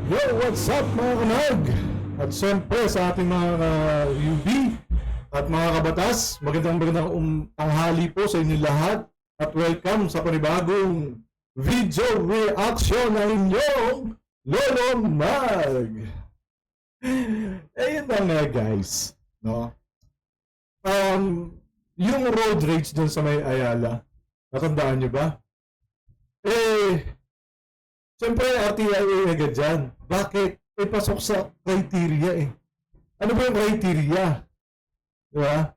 Yo, what's up mga kanag? At siyempre sa ating mga UB at mga kabatas, magandang tanghali po sa inyo lahat at welcome sa panibagong video reaction ng inyong Lolo Mag. Ayun na nga guys, no? Yung road rage dun sa may Ayala, natandaan nyo ba? Siyempre, RTIA agad dyan. Bakit? Pasok sa criteria eh. Ano ba yung criteria? Diba?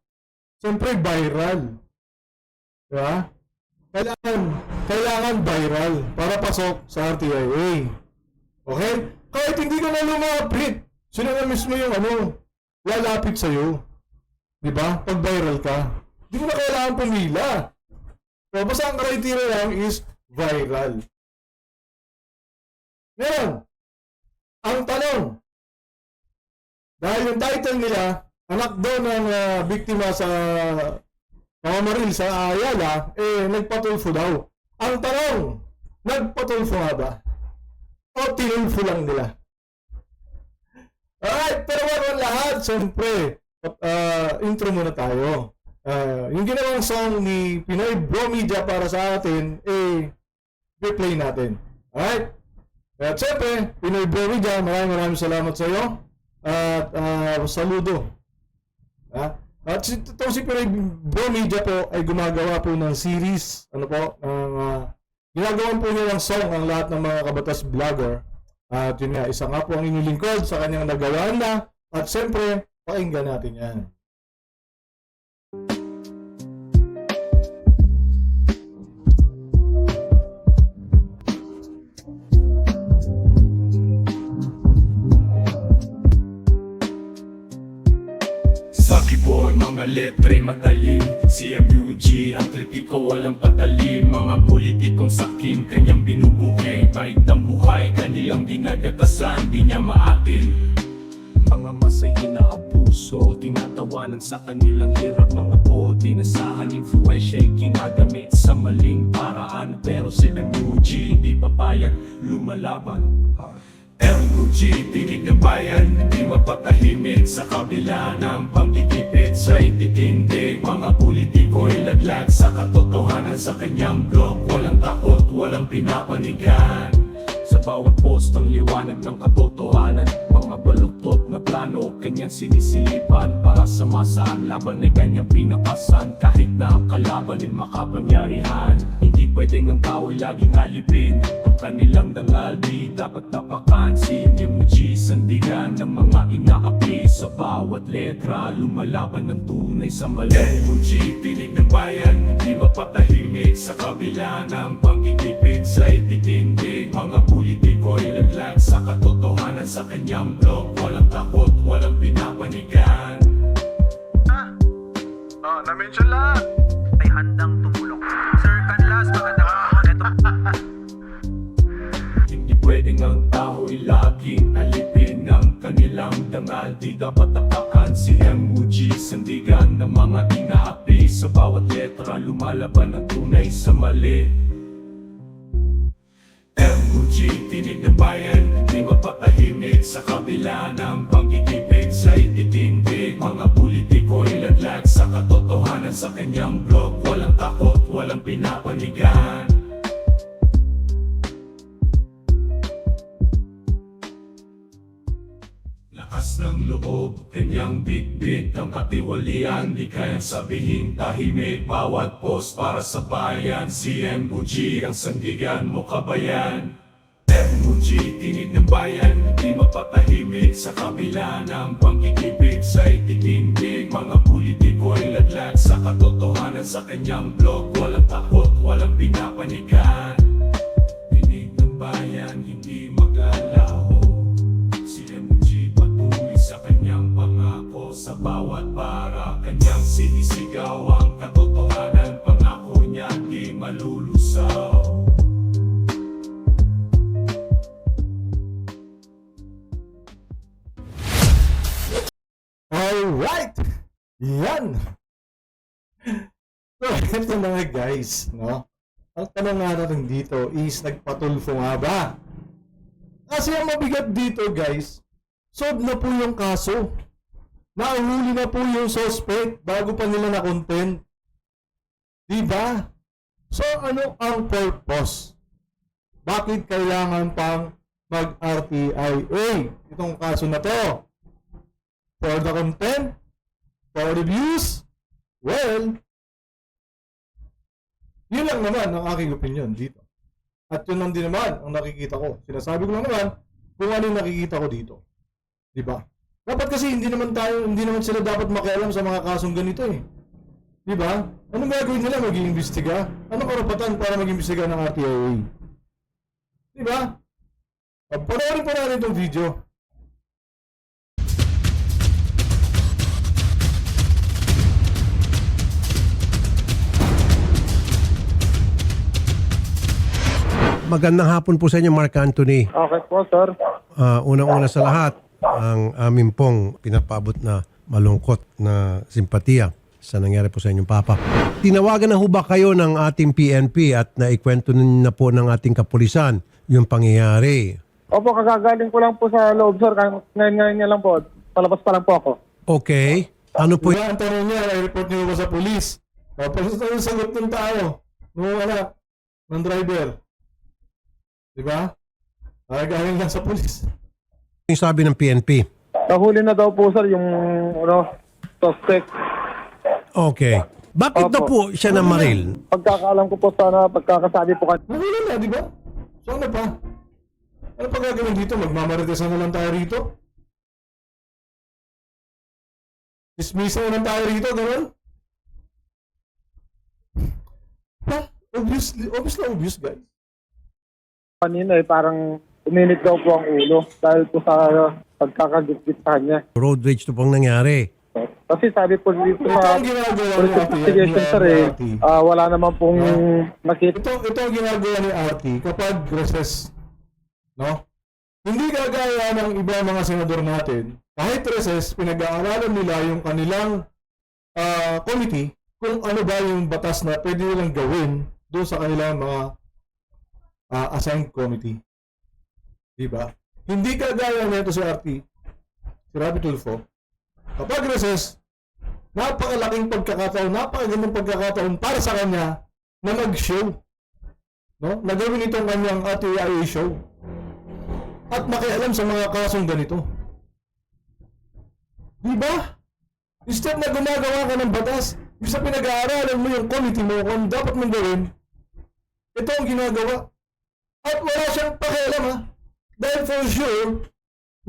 Siyempre, viral. Diba? Kailangan viral para pasok sa RTIA. Okay? Kahit hindi ka na lumapit, sino na mismo yung lalapit sa'yo. Diba? Pag viral ka. Hindi mo na kailangan pumila. So, basta ang criteria lang is viral. Ngayon, ang tanong, dahil yung title nila, anak daw ng biktima sa pamamaril sa Ayala, nagpatulfo daw. Ang tanong, nagpatulfo nga ba? O tinulfo lang nila? Alright, pero wala lahat, siyempre, intro muna tayo. Yung ginawang song ni Pinoy Bro Media para sa atin, replay natin. Alright? At siyempre, Pinoy Bro Media, maraming salamat sa iyo. At saludo. At itong si Pinoy Bro Media po ay gumagawa po ng series, ginagawa po niya ng song ang lahat ng mga kabatas vlogger. At yun nga, isa nga po ang inyong lingkod sa kanyang nagawa na. At siyempre, pakinggan natin yan. Saki boy, mga letre matalim. CMUG, ang kritiko walang patalim. Mga politikong sakim, kanyang binubuhay. Bait ng buhay, kanilang dinagatasan, di niya maatin. Mga masay inaabuso, tinatawanan sa kanilang hirap. Mga po, tinasahan, influensya'y ginagamit sa maling paraan. Pero silang UG, hindi papayag, lumalaban. LUG, tinig ng bayan, hindi mapatahimik sa kabila ng pangkikipit sa ititindig. Mga politiko'y laglag sa katotohanan sa kanyang blog. Walang takot, walang pinapanigan. Sa bawat post ang liwanag ng katotohanan. Mga baluktot na plano, kanyang sinisilipan. Para sa masaan, laban ay kanyang pinakasan. Kahit na ang kalaban ay makapangyarihan. Hindi pwedeng ang tao'y laging alipin. Ang kanilang dangal, di dapat napakan. CMUG, sandigan ng mga inaapi. Sa bawat letra, lumalaban ng tunay sa mali. LUG, tinig ng bayan, hindi mapatahimik sa kabila ng pangkikipit sa ititindig. Mga politiko'y laglag sa katotohanan sa kanyang blog. Walang takot, walang pinapanigan. Na-mention lahat. Ay handang tumulong. Sir Canlas, magandang hapon. Hindi pwedeng ang tao'y laging alipin ng kanilang dangal. Di dapat tapakan silang muji, sandigan ng mga inaapi. Sa bawat letra, lumalaban ang tunay sa mali. LUG, tinig ng bayan, hindi mapatahimik sa kabila ng pangkikipit sa ititindig. Mga politiko'y laglag sa katotohanan sa kanyang blog. Walang takot, walang pinapanigan. Lakas ng loob, kanyang bitbit ang katiwalian. Di kayang sabihin tahimik bawat post para sa bayan. CMUG, ang sandigan mo kabayan. MUG, tinig ng bayan, di mapatahimik sa kabila ng pangkikipit sa ititindig. Mga politiko'y laglag sa katotohanan sa kanyang blog. Walang takot, walang pinapanigan. Tinig ng bayan, hindi mag-alaho. CMUG patuloy sa kanyang pangako. Sa bawat para kanyang sinisigaw ang katotohanan. Pangako niya di malulusaw. Alright! Yan! So, ito na nga guys, no? Ang tanong nga natin dito is, nagpatulfo nga ba? Kasi ang mabigat dito, guys, solve na po yung kaso. Nahuli na po yung suspect bago pa nila na-content. Diba? So, ano ang purpose? Bakit kailangan pang mag-RTIA itong kaso na to? For the content? For the views? Well, yun lang naman ang aking opinion dito. At yun lang din naman ang nakikita ko. Sinasabi ko lang naman kung ano yung nakikita ko dito. Diba? Dapat kasi hindi naman sila dapat makialam sa mga kasong ganito eh. Diba? Anong gagawin nila? Mag-iimbestiga? Anong karapatan para mag-iimbestiga ng RTIA? Diba? Panoorin po natin itong video. Magandang hapon po sa inyo, Mark Anthony. Okay po, sir. Unang-una sa lahat, ang aming pong pinapabot na malungkot na simpatiya sa nangyari po sa inyong papa. Tinawagan na ho ba kayo ng ating PNP at naikwento na po ng ating kapulisan yung pangyayari? Opo, kagagaling ko lang po sa loob, sir. Ngayon niya lang po. Palabas pa lang po ako. Okay. Ano po Diba, ang tanong niya, i-report niyo ba sa polis? Tapos ito yung sagot ng tao. Nung anak ng driver. Diba? Galing lang sa polis. yung sabi ng PNP? Nahuli na daw po, sir, yung suspect. Okay. Bakit Opo. daw po siya na maril? Pagkakaalam ko po sana, pagkakasabi po kanina. Nahuli na, di ba? So ano pa? Ano pa gagawin dito? Magmamaritesan na lang tayo rito? Dismissal na lang tayo rito, gano'n? Ha? Obvious, guys. Kanina parang uminit daw po ang ulo dahil po sa pagkakagitgit sa kanya. Road rage to pong nangyari. Kasi sabi po dito Ito sa ang ginagawa ni police Ate. investigation, sir, wala naman pong nakita. Ito ang ginagawa ni Ate kapag recess. No? Hindi gagaya ng iba mga senador natin. Kahit recess, pinag-aaralan nila yung kanilang committee kung ano ba yung batas na pwede nilang gawin doon sa kanilang mga assigned committee. Diba? Hindi kagaya nito si RT, si Rabi Tulfo. Kapag recess, napakalaking pagkakataon, napakagandang pagkakataon para sa kanya na mag-show. No? Nagawin itong kanyang RTIA show. At makialam sa mga kasong ganito. Diba? Instead na gumagawa ka ng batas, isa pinag-aaralan mo yung committee mo kung dapat mong gawin, ito ang ginagawa. At wala siyang pakialam ha. Dahil for sure,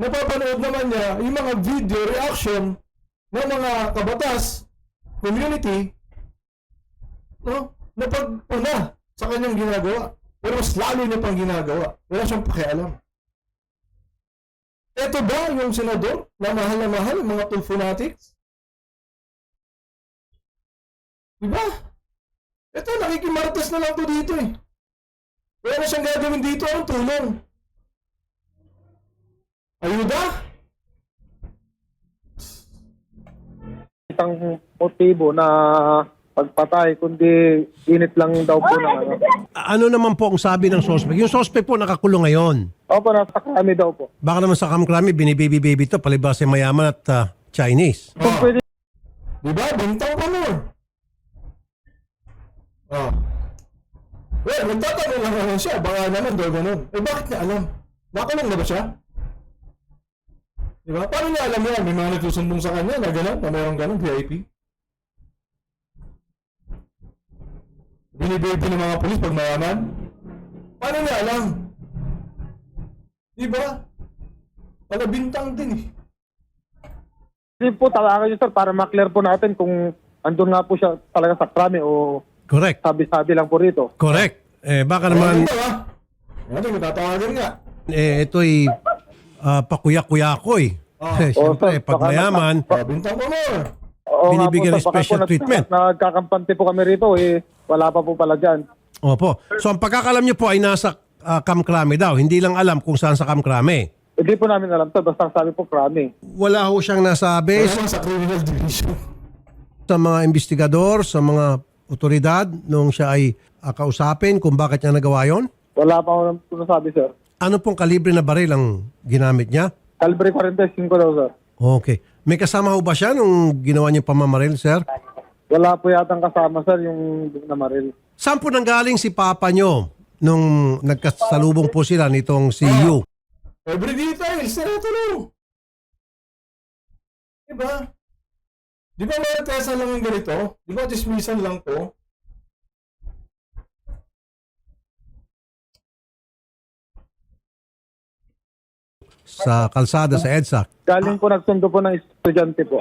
napapanood naman niya yung mga video reaction ng mga kabatas, community, no? Na pagpuna sa kanyang ginagawa. Pero mas lalo niya pang ginagawa. Wala siyang pakialam. Ito ba yung senador na mahal ng mga Tulfo fanatics? Diba? Ito, nakikimartes na lang to dito eh. Wala na siyang gagawin dito, ang tulong. Ayuda? Isang motibo na pagpatay, kundi init lang daw po ng ano. Ano naman po ang sabi ng suspect? Yung suspect po nakakulong ngayon. Opo, nasa kami daw po. Baka naman sa kamkrami, binibaby-baby to, palibas mayaman at Chinese. Kung pwede Diba? Bintang pa mo. Well, nagtatanong lang naman siya. Baka naman daw ganun. Bakit niya alam? Nakulong na ba siya? Diba? Paano niya alam yan? May mga nagsusumbong sa kanya na gano'n, na mayroong gano'n, VIP. Binibaby ng mga polis pag mayaman. Paano niya alam? Diba? Bintang din eh. po tawagan niyo, sir, para maklear po natin kung andun nga po siya talaga sa krami o Correct. sabi-sabi lang po rito. Correct. Baka naman, Ito ha? Yan, matatawagan nga. ito'y pakuya-kuyakoy. Siyempre, pag baka mayaman, Bintang pa mo. Oo nga Binibigyan po, ng sir, baka special po treatment. Nagkakampante po kami rito, wala pa po pala dyan. opo. So, ang pagkakalam niyo po ay nasa kamkrame daw. Hindi lang alam kung saan sa kamkrame. Hindi po namin alam, sir, basta sabi po krami. Wala ho siyang nasabi Pero sa criminal division. sa mga investigador, sa mga otoridad nung siya ay kausapin kung bakit niya nagawa yon? Wala pa ako nasabi, sir. Ano pong kalibre na baril ang ginamit niya? Calibre 45 daw, sir. Okay. May kasama ho ba siya nung ginawa niyo pamamaril, sir? Wala po yatang kasama, sir, yung namaril. Saan po nanggaling si Papa nyo nung nagkasalubong po sila nitong si Yu? Every details, tinatulong. Diba? Di ba may tesa lang yung ganito? Di ba dismissan lang to? Sa kalsada, sa EDSA. Galing po, nagsundo po ng estudyante po.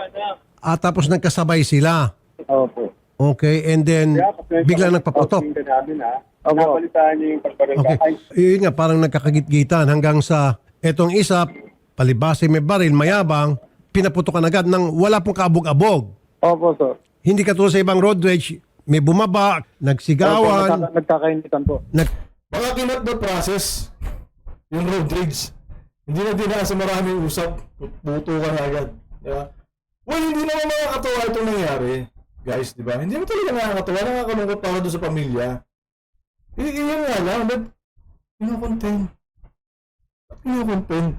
At tapos nagkasabay sila. Opo. Okay, and then biglang nagpaputok. Opo. Okay. Yun nga, parang nagkakagitgitan hanggang sa etong isa, palibase may baril, mayabang, pinaputokan agad ng wala pong kaabog-abog. Opo, sir. Hindi katulad sa ibang road rage, may bumaba, nagsigawan, Nagkakainitan po. Baka kinat the process yung road rage. Hindi na dinasa maraming usap, puto ka na agad. Diba? Well, hindi naman makakatawa itong nangyari. Guys, di ba? Hindi naman talaga nakakatawa. Nakakalungkot para doon sa pamilya. Iyan nga lang, ba't pinukontent? Ba't pinukontent?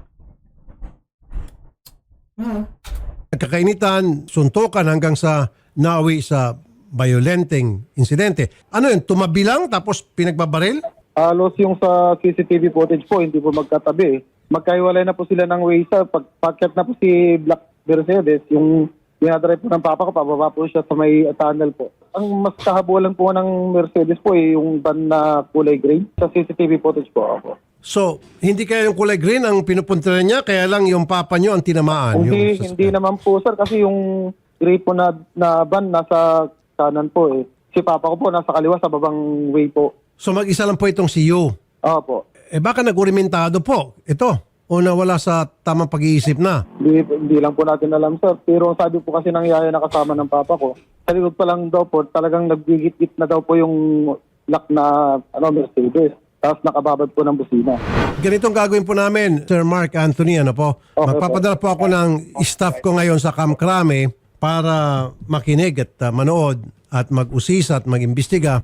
nagkakainitan, suntukan hanggang sa nawi sa violenting insidente. Ano yun, tumabi lang tapos pinagbabaril? Halos yung sa CCTV footage po, hindi po magkatabi. Magkaiwalay na po sila ng way sa pagpakyat na po si Black Mercedes, yung dinadrive po ng papa ko, pababa po siya sa may tunnel po. Ang mas kahabulan po ng Mercedes po yung van na kulay green sa CCTV footage po ako. So, hindi kaya yung kulay green ang pinupuntahan niya, kaya lang yung papa niyo ang tinamaan. Hindi naman po, sir, kasi yung gray po na van nasa kanan po eh. Si papa ko po nasa kaliwa sa babang way po. So, mag-isa lang po itong si Yu. Opo. Baka nagurimentado po ito o nawala sa tamang pag-iisip na. Hindi lang po natin alam, sir. Pero sabi po kasi ng yaya na kasama ng papa ko, sa likod pa lang daw po, talagang naggigit-git na daw po yung lock na Mercedes. Tapos nakababad po ng busina. Ganitong gagawin po namin, Sir Mark Anthony, ano po? Okay, Magpapadala po ako ng staff ko ngayon sa Kamkrame para makinig at manood at mag-usisa at mag-imbestiga.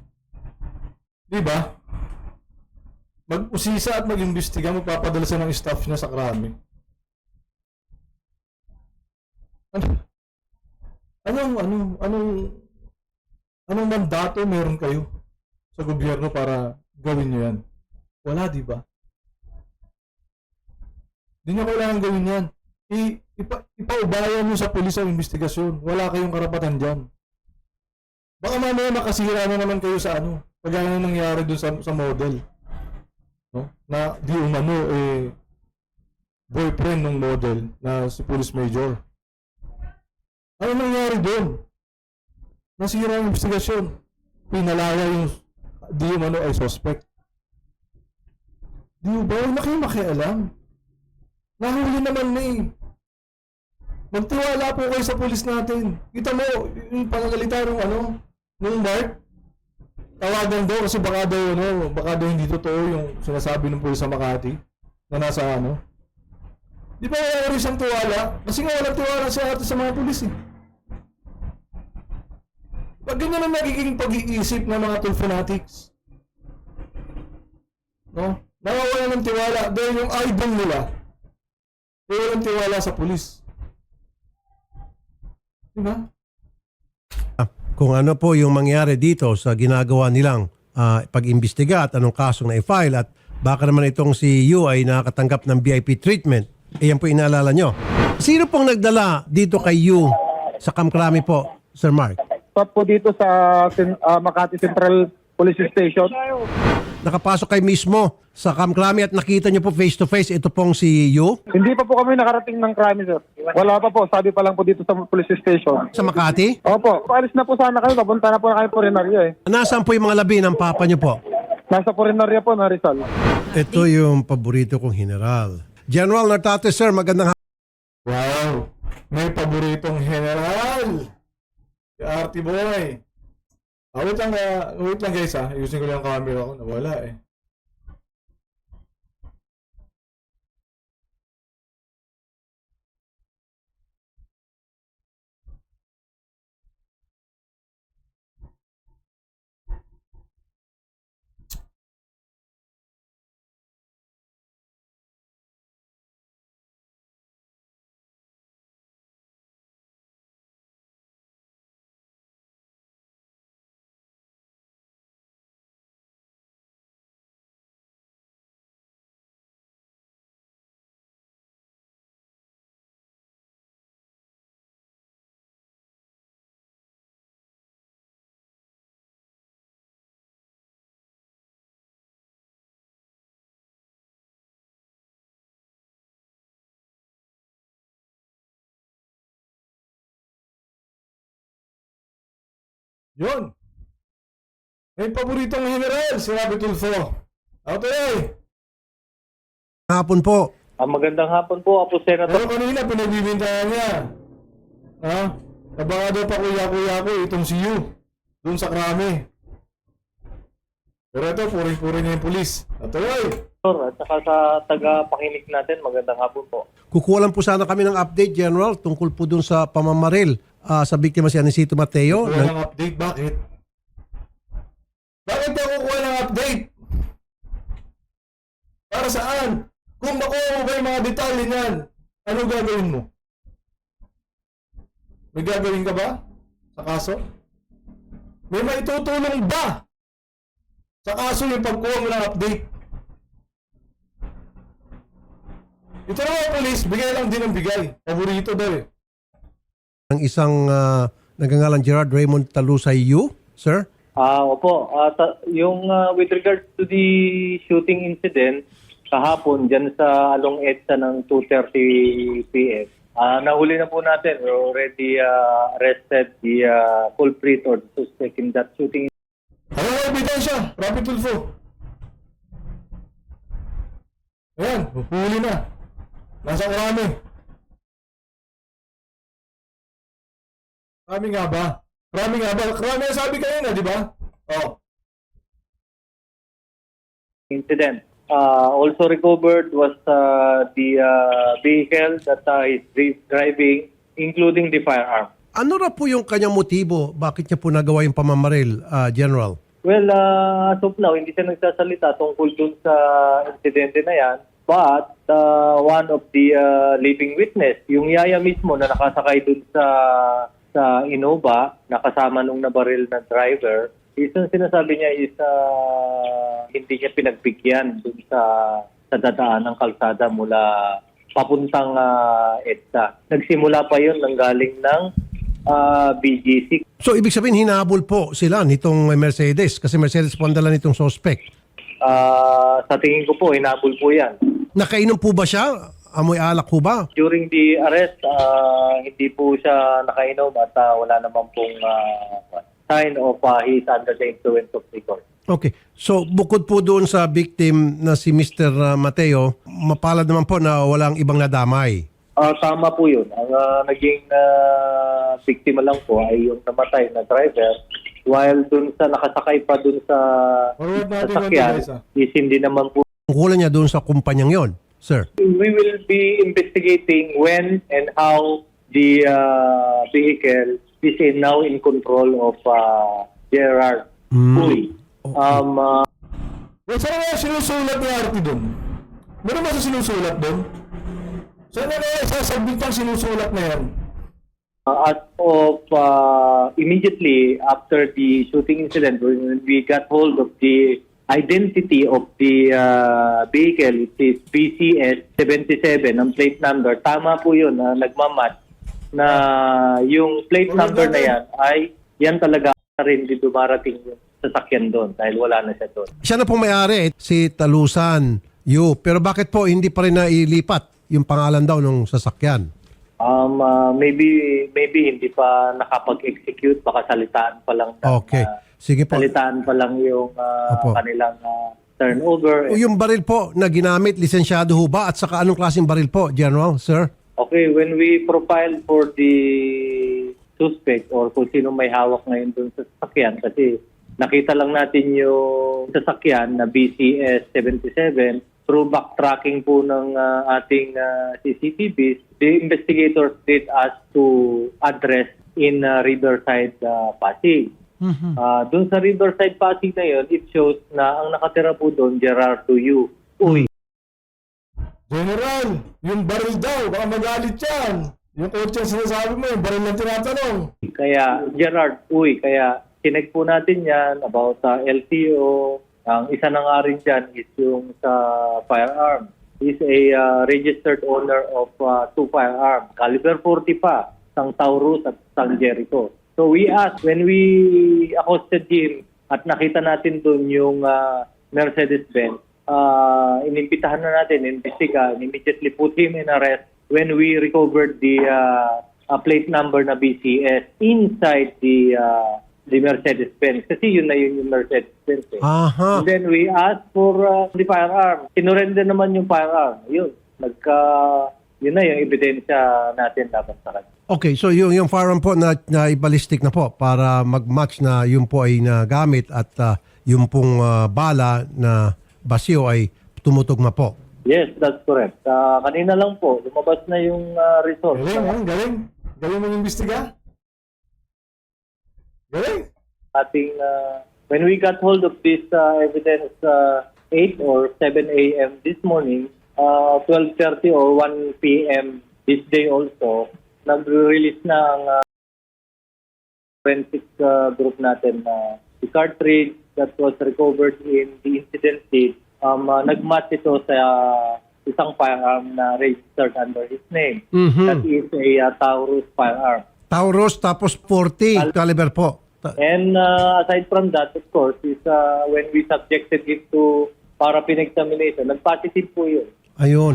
Di ba? Mag-usisa at mag-imbestiga, magpapadala siya ng staff niya sa Krami. Anong mandato meron kayo sa gobyerno para gawin niyo yan? Wala, di ba? Hindi niyo kailangan gawin yan. Ipaubayan niyo sa pulis ang investigasyon. Wala kayong karapatan dyan. Baka mamaya makasira na naman kayo sa kagaya ng nangyari doon sa model. No? Na di umano boyfriend ng model na si Police Major. Ano nangyari doon? Nasira ang investigasyon. Pinalaya yung di umano ay suspect. Di ba? Huwag na kayo makialam. Nahuli naman na eh. Magtiwala po kayo sa pulis natin. Kita mo, yung pangagalita nung Mark, tawagan daw kasi baka daw hindi totoo yung sinasabi ng pulis sa Makati na nasa Di ba wala rin siyang tiwala? Kasi nga walang tiwala siya sa mga pulis eh. Pag ganyan ang nagiging pag-iisip ng mga tool fanatics, no? Nawawala ng tiwala dahil yung idol nila walang tiwala sa pulis. Di ba? Kung ano po yung mangyari dito sa ginagawa nilang pag-imbestiga at anong kasong na-file at baka naman itong si Yu ay nakakatanggap ng VIP treatment. Yan po inaalala nyo. Sino pong nagdala dito kay Yu sa Kamkrami po, Sir Mark? Stop po dito sa Makati Central Police Station. Nakapasok kayo mismo sa Kamkrami at nakita nyo po face to face ito pong si Yu Hindi pa po kami nakarating ng crime, sir. Wala pa po. Sabi pa lang po dito sa police station. sa Makati. Opo. Paalis na po sana kayo. Papunta na po na kayo Purinarya eh. Nasaan po yung mga labi ng papa nyo po? Nasa Purinarya po na Rizal. Ito yung paborito kong general. General Nartate, sir, magandang Wow! May paboritong general! Si Artie Boy! Wait lang guys Ayusin ko lang ang camera ko. Nawala eh. Yun. May paboritong general, si Rapi Tulfo. Ako Hapon po. Magandang hapon po, Apo Senator. Pero kanina, pinagbibintangan niya. Ha? Nabaka daw pa kuya-kuya ko itong si Yu. Doon sa Krame. Pero ito, puring-puring niya yung pulis. Atoy! At saka sa taga-pakinig natin, magandang hapon po. Kukuha lang po sana kami ng update, General, tungkol po dun sa pamamaril sa biktima si Anisito Mateo. Kuha ng update, bakit? Bakit ka kukuha ng update? Para saan? Kung makuha mo ba yung mga detalye niyan, ano gagawin mo? May gagawin ka ba sa kaso? May maitutulong ba sa kaso yung pagkuha mo ng update? Ito naman polis, bigay lang din ang bigay. Paborito daw eh. Ang isang nagangalang Gerard Raymond Talusay Yu, sir? Opo. Yung with regards to the shooting incident, kahapon dyan sa Along EDSA ng 2:30 p.m. Nahuli na po natin. We already arrested the culprit or the suspect in that shooting. Ano ang ebidensya? Rapi Tulfo. Ayan, huli na. Nasa Krame. Krame nga ba? Krame nga ba? Krame ang sabi kayo na, di ba? Oh. Incident. Also recovered was the vehicle that is driving, including the firearm. Ano ra po yung kanyang motibo? Bakit niya po nagawa yung pamamaril, General? Well, as of now, hindi siya nagsasalita tungkol dun sa insidente na yan. But one of the living witness, yung yaya mismo na nakasakay dun sa Innova, nakasama nung nabaril na driver, isang sinasabi niya is hindi niya pinagbigyan dun sa dadaan ng kalsada mula papuntang EDSA. Nagsimula pa yun nang galing ng BGC. So, ibig sabihin, hinahabol po sila nitong Mercedes kasi Mercedes po ang dala nitong suspect. Sa tingin ko po, hinabol po yan. Nakainom po ba siya? Amoy alak po ba? During the arrest, hindi po siya nakainom at wala naman pong sign of he is under the influence of liquor. Okay. So, bukod po doon sa victim na si Mr. Mateo, mapalad naman po na walang ibang nadamay. Tama po yun. Ang naging biktima lang po ay yung namatay na driver, while dun sa nakasakay pa dun sa Forward natin sasakyan, yung isa. is hindi naman po. Ang kulang niya doon sa kumpanyang yon, sir. We will be investigating when and how the vehicle is now in control of Gerard Uy. Well, saan na sinusulat ni Artie doon? Meron ba sa sinusulat doon? Saan na kaya sasabitang sinusulat na yan? As of immediately after the shooting incident, when we got hold of the identity of the vehicle, it is BCS 77, ang plate number. Tama po yun, nagmamatch na yung plate number na yan ay yan talaga rin di dumarating yung sasakyan doon dahil wala na siya doon. Siya na pong may-ari, si Talusan Yu. Pero bakit po hindi pa rin nailipat yung pangalan daw ng sasakyan? Maybe hindi pa nakapag-execute, baka salitaan pa lang. Okay. Sige po. Salitaan pa lang yung Opo. kanilang turnover. Yung baril po na ginamit, lisensyado ho ba? At saka anong klaseng baril po, General, sir? Okay, when we profile for the suspect or kung sino may hawak ngayon dun sa sasakyan, kasi nakita lang natin yung sasakyan na BCS 77, through backtracking po ng ating CCTVs, the investigators did us to address in Riverside, Pasig. Doon sa Riverside, Pasig na yun, it shows na ang nakatira po doon, Gerardo Yu. Uy. General, yung baril daw, baka magalit yan. Yung kotse sinasabi mo, yung baril lang tinatanong. Kaya, Gerard, kaya tineg po natin yan about LTO. Ang isa na nga rin dyan is yung sa firearm. He's a registered owner of 2 firearms. Caliber 40 pa, isang Taurus at isang Jericho. So we asked, when we accosted him at nakita natin doon yung Mercedes-Benz, inimbitahan na natin, investiga, immediately put him in arrest when we recovered the plate number na BCS inside the the Mercedes-Benz. Kasi yun yung Mercedes-Benz. Aha. And then we asked for the firearm. Sinurrender naman yung firearm. Yun na yung ebidensya natin dapat sa kanya. Okay, so yung firearm po na i-ballistic na po para mag-match na yun po ay nagamit at yung pong bala na basyo ay tumutugma po. Yes, that's correct. Kanina lang po, lumabas na yung result. Galing. Galing mo imbestiga. Galing. When we got hold of this evidence 8 or 7 a.m. this morning, 12:30 or 1 p.m. this day also, nag-release na ang forensic group natin na the cartridge that was recovered in the incident scene, nag-match ito sa isang firearm na registered under his name. That is a Taurus firearm. Taurus tapos 40 caliber po. And aside from that, of course, is when we subjected it to para pinag-examination, nag-positive po yun. Ayun.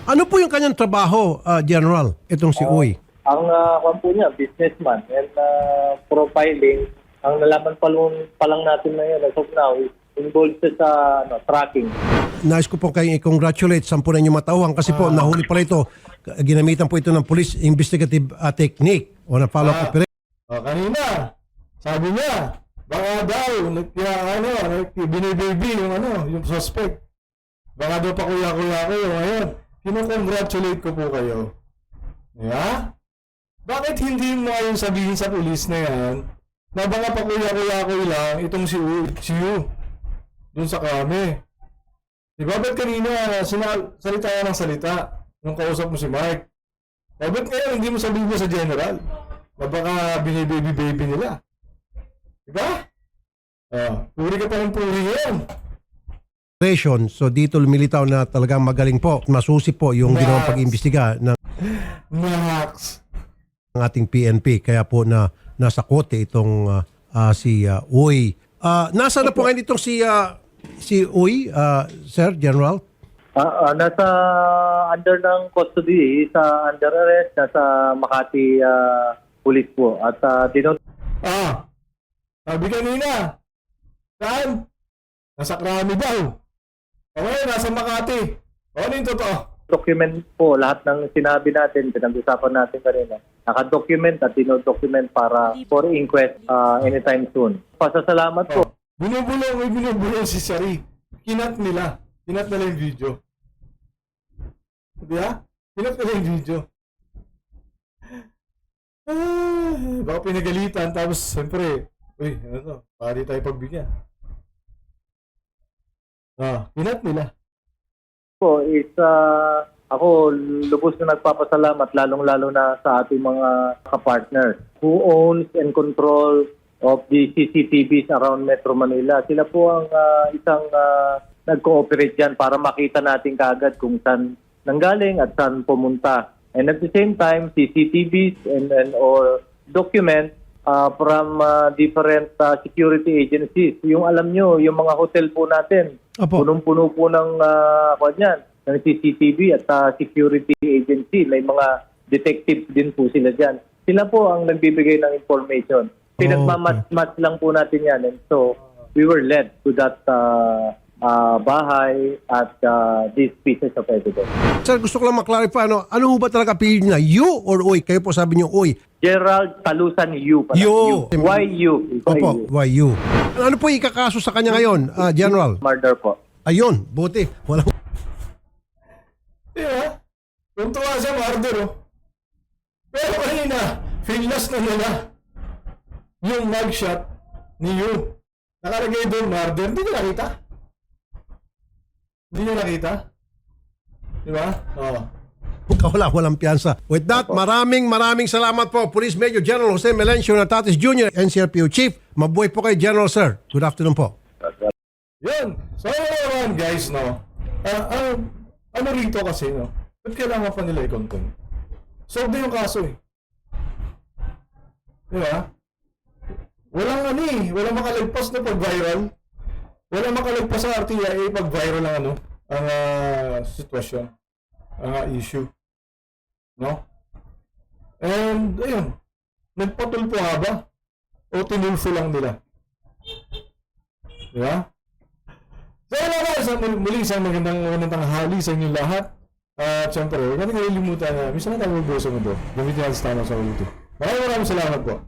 Ano po yung kanyang trabaho, General? Itong si Uy. Ang po niya, businessman and profiling, ang nalaman pa lang natin na yun as of now is involved siya sa tracking. Nais ko po kayong i-congratulate sa po na inyong matauhan kasi po nahuli pala ito. Ginamitan po ito ng police investigative technique o na follow-up operation. Kanina, sabi niya, baka daw, binibaby yung suspect. Baka daw pakuya-kuya ko yung ngayon. Kino-congratulate ko po kayo. Yeah? Bakit hindi mo ngayon sabihin sa pulis na yan na baka pakuya-kuya ko lang itong si Yu dun sa kami. Diba ba't kanina salita ka ng salita nung kausap mo si Mark? Ba't ngayon hindi mo sabihin mo sa general na baka binibaby-baby nila? Diba? Puri ka pa ng puri yan. So dito lumilitaw na talagang magaling po. Masusi po yung ginawang pag-imbestiga ng ating PNP. Kaya po na nasa kote itong si Uy. Nasa na po ngayon itong si Uy, Sir General? Nasa under ng custody, sa under arrest, nasa Makati Police po. At sabi kanina, saan? Nasa Krami daw. Okay, nasa Makati. Ano yung totoo? Document po lahat ng sinabi natin, pinag-usapan natin kanina. Naka-document at dino-document para for inquest anytime soon. Pasasalamat po. Binubulong si Sari. Kinat nila yung video. Diba? Kinat nila yung video. Baka pinagalitan, tapos siyempre, ano to? Pari tayo pagbigyan. Kinat nila. Po is ako lubos na nagpapasalamat lalong-lalo na sa ating mga kapartners who owns and control of the CCTVs around Metro Manila. Sila po ang isang nag-cooperate dyan para makita natin kaagad kung saan nanggaling at saan pumunta. And at the same time, CCTVs and or documents from different security agencies. Yung alam nyo, yung mga hotel po natin, punong-puno po ng CCTV at security agency. May mga detectives din po sila dyan. Sila po ang nagbibigay ng information. Pinagmamatch lang po natin yan. And so, we were led to that bahay at these pieces of evidence. Sir, gusto ko lang maklarify, ano ba talaga apelido niya? Yu or Uy? Kayo po sabi niyo Uy. Gerald Talusan Yu. Yu. Why Yu? Opo, why Yu? Ano po ikakaso sa kanya ngayon, General? Murder po. Ayun, buti. Walang... Diba? Kung tuwa siya, murder, Pero kanina, finless na nila yung mugshot ni Yu. Nakalagay doon, murder. Hindi nyo nakita? Hindi nyo nakita? Diba? Walang piyansa. With that, maraming salamat po. Police Major General Jose Melencio Natatis Jr., NCRPO Chief. Mabuhay po kay General, sir. Good afternoon po. Yun. So, naman guys, ano rito kasi, ba't kailangan pa nila i-content? Solve na yung kaso, Diba? Walang makalagpas na pag-viral. Walang makalagpas sa RTI pag-viral ang ang sitwasyon, ang issue. No? And, ayun, nagpatulpo haba. o tinulfo lang nila? Di ba? So, muli isang magandang tanghali sa inyong lahat. At syempre, huwag natin kalilimutan na minsan na tayo bubuhay sa mundo. Gamitin natin sa tama sa ulitin. Maraming salamat po.